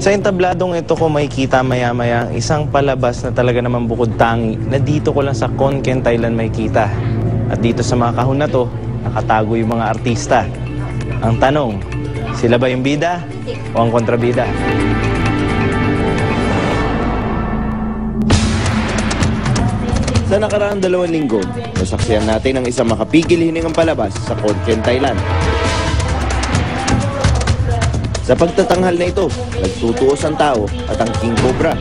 Sa entabladong ito ko makikita maya-maya ang isang palabas na talaga naman bukod tangi na dito ko lang sa Khon Kaen, Thailand makikita. At dito sa mga kahon na to, nakatago yung mga artista. Ang tanong, sila ba yung bida o ang kontrabida? Sa nakaraang 2 linggo, nasaksiyan natin ang isang makapigil-hiningang palabas sa Khon Kaen, Thailand. Sa pagtatanghal na ito, nagtutuos ang tao at ang King Cobra.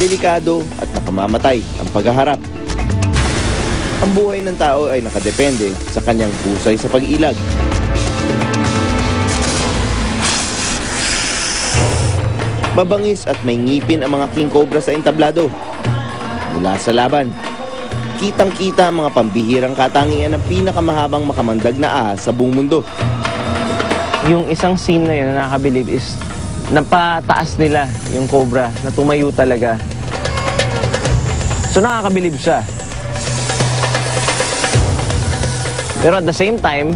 Delikado at nakamamatay ang paghaharap. Ang buhay ng tao ay nakadepende sa kanyang husay sa pag-ilag. Mabangis at may ngipin ang mga King Cobra sa entablado. Mula sa laban, kitang-kita ang mga pambihirang katangian ng pinakamahabang makamandag na ahas sa buong mundo. Yung isang scene na yun na nakakabilib is napataas nila yung cobra na tumayo talaga. So nakakabilib siya. Pero at the same time,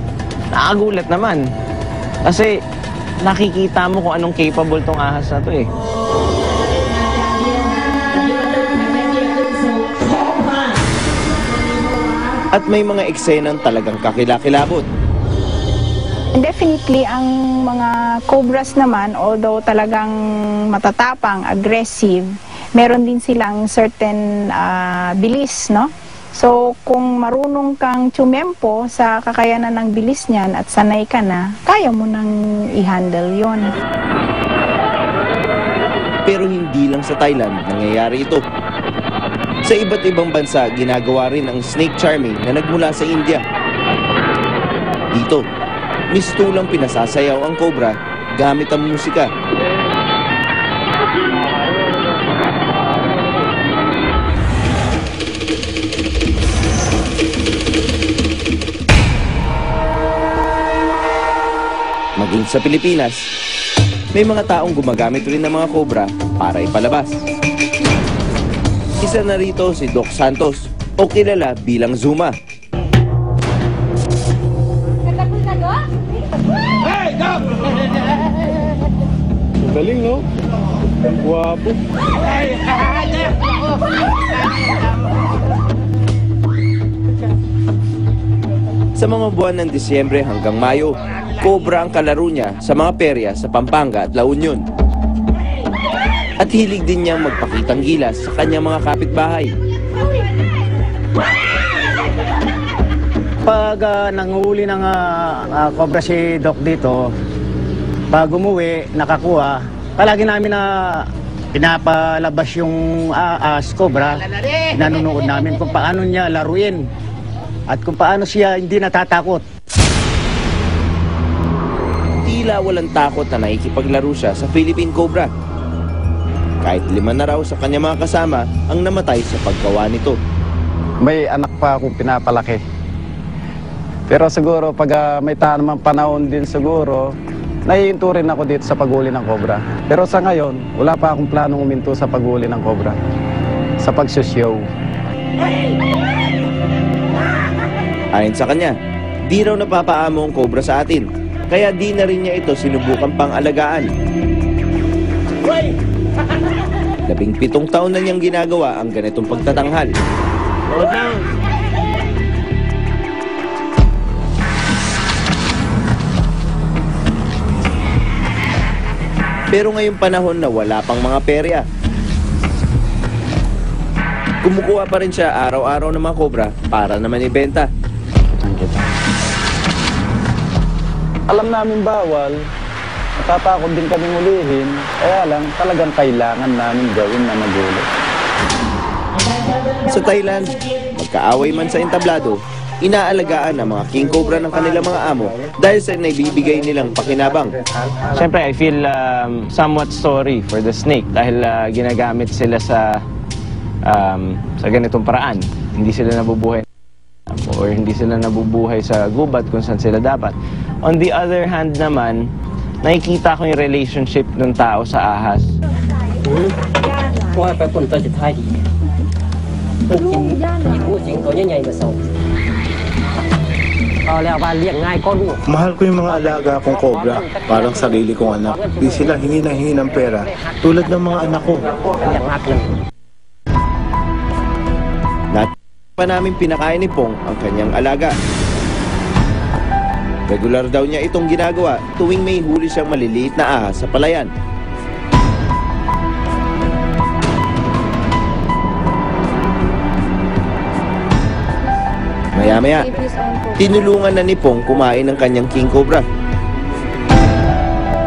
nakakagulat naman. Kasi nakikita mo kung anong capable tong ahas na to eh. At may mga eksenang talagang kakilakilabot. Definitely, ang mga cobras naman, although talagang matatapang, aggressive, meron din silang certain bilis, no? So, kung marunong kang tumempo sa kakayanan ng bilis niyan at sanay ka na, kaya mo nang i-handle yon. Pero hindi lang sa Thailand nangyayari ito. Sa iba't ibang bansa, ginagawa rin ang snake charming na nagmula sa India. Dito, mistulang pinasasayaw ang cobra gamit ang musika. Maging sa Pilipinas, may mga taong gumagamit rin ng mga cobra para ipalabas. Isa na rito si Doc Santos o kilala bilang Zuma. Hey, Doc! Galing, no? Ang guwapo. Sa mga buwan ng Disyembre hanggang Mayo, cobra ang kalaro niya sa mga perya sa Pampanga at La Union. At hilig din niyang magpakitang gilas sa kanyang mga kapitbahay. Pag nanguhuli ng cobra si Doc dito, pag umuwi, nakakuha, palagi namin na pinapalabas yung cobra, nanonood namin kung paano niya laruin at kung paano siya hindi natatakot. Tila walang takot na nakikipaglaro siya sa Philippine Cobra. Kahit 5 na raw sa kanyang mga kasama ang namatay sa paggawa nito. May anak pa akong pinapalaki. Pero siguro pag may tamang panahon din siguro, naiinto rin ako dito sa paghuli ng cobra. Pero sa ngayon, wala pa akong planong uminto sa paghuli ng cobra. Sa pagsusyow. Ayon sa kanya, di raw napapaamo ang cobra sa atin. Kaya di na rin niya ito sinubukan pang alagaan. 17 taon na niyang ginagawa ang ganitong pagtatanghal. Pero ngayong panahon na wala pang mga perya, kumukuha pa rin siya araw-araw ng mga cobra para naman ibenta. Alam namin bawal, natatakot din kaming ulihin, kaya lang talagang kailangan namin gawin na magulo. Sa Thailand, magkaaway man sa entablado, inaalagaan ang mga king cobra ng kanilang mga amo dahil sa naibibigay nilang pakinabang. Siyempre, I feel somewhat sorry for the snake dahil ginagamit sila sa ganitong paraan. Hindi sila nabubuhay or hindi sila nabubuhay sa gubat kung saan sila dapat. On the other hand naman, nakikita ko yung relationship ng tao sa ahas. Mahal ko yung mga alaga kong cobra, parang sarili kong anak. Di sila hingi na hingi ng pera, tulad ng mga anak ko. Dati pa namin pinakain ni Pong ang kanyang alaga. Regular daw niya itong ginagawa tuwing may huli siyang maliliit na ahas sa palayan. Maya-maya, tinulungan na ni Pong kumain ng kanyang king cobra.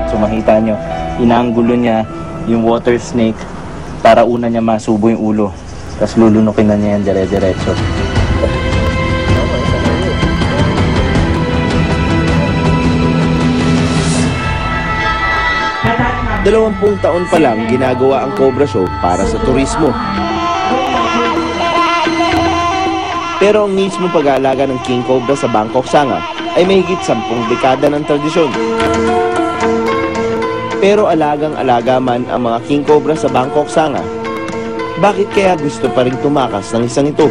So makita nyo, inaanggulo niya yung water snake para una niya masubo yung ulo. Tapos lulunukin na niya yan dire-diretso. 20 taon pa lang ginagawa ang Cobra Show para sa turismo. Pero ang mismo pag-aalaga ng King Cobra sa Bangkok Sanga ay may higit 10 dekada ng tradisyon. Pero alagang-alaga man ang mga King Cobra sa Bangkok Sanga, bakit kaya gusto pa rin tumakas ng isang ito?